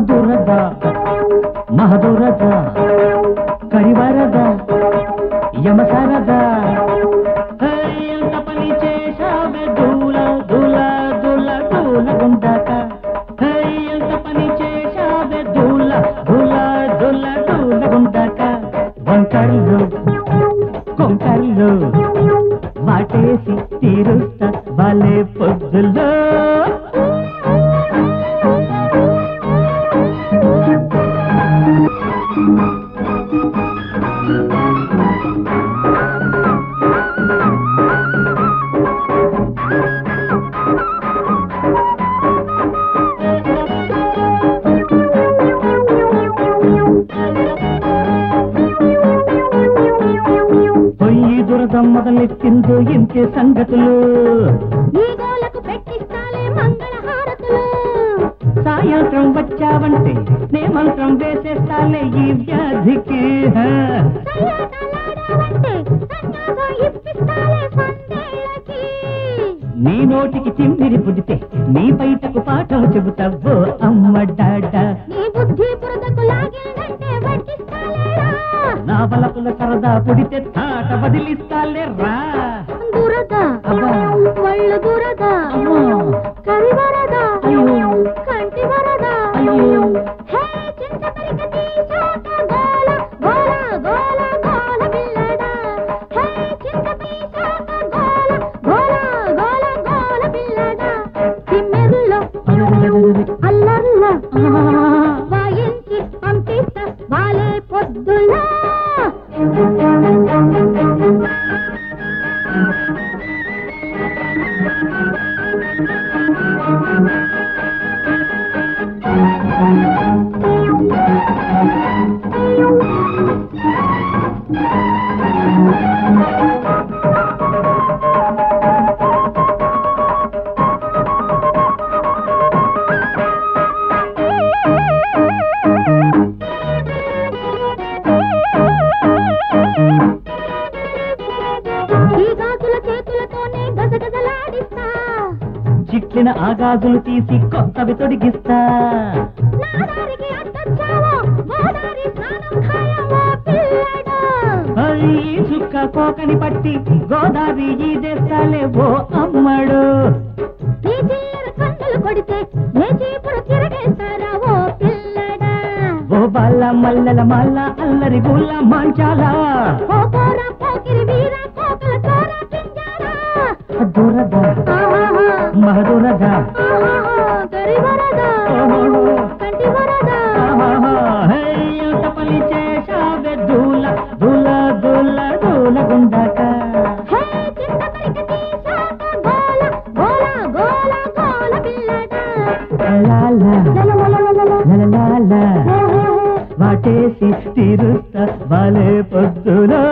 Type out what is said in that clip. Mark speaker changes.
Speaker 1: దురద మహదురద కరివరద యమసరద ఎంత పని చేశావే దూల దూల దూల దూల గుండాక ఎంత పని చేశావే దూల దూల దూల దూల గుండాక వంకళ్ళు కొంకళ్ళు వాటేసి తీరుస్తా వాళ్ళే పొద్దుల్లో మొదలెట్టిందో ఇంకే సంగతులు సాయంత్రం వచ్చావంటే నే మంత్రం వేసేస్తాలే ఈ వ్యాధికి నీ నోటికి తిమ్మిరి పుడితే నీ బయటకు పాఠం చెబుతావో అమ్మ డాడా నా బలపుల సరదా పుడితే తాట బదిలిస్తాలే రా
Speaker 2: దురద ఒళ్ళు దురద కరివరద కంటి వరద అల్లర్ల వాయించి పంపిస్తా వాలే పొద్దులా
Speaker 1: చిట్లిన ఆగాజులు తీసి కొత్తవి తొడిగిస్తా చుక్క కోకని పట్టి గోదావరి ఈదేస్తాలే ఓ అమ్మడు
Speaker 2: కొడితే
Speaker 1: ఓ బాల మల్లెల మల్ల అల్లరి గుల్ల మంచాల దురద మహదురద ఎంత పని చేశావే దూల దూల దూల దూల గుండాక వాటేసి తీరుస్తా వాళ్ళే పొద్దులో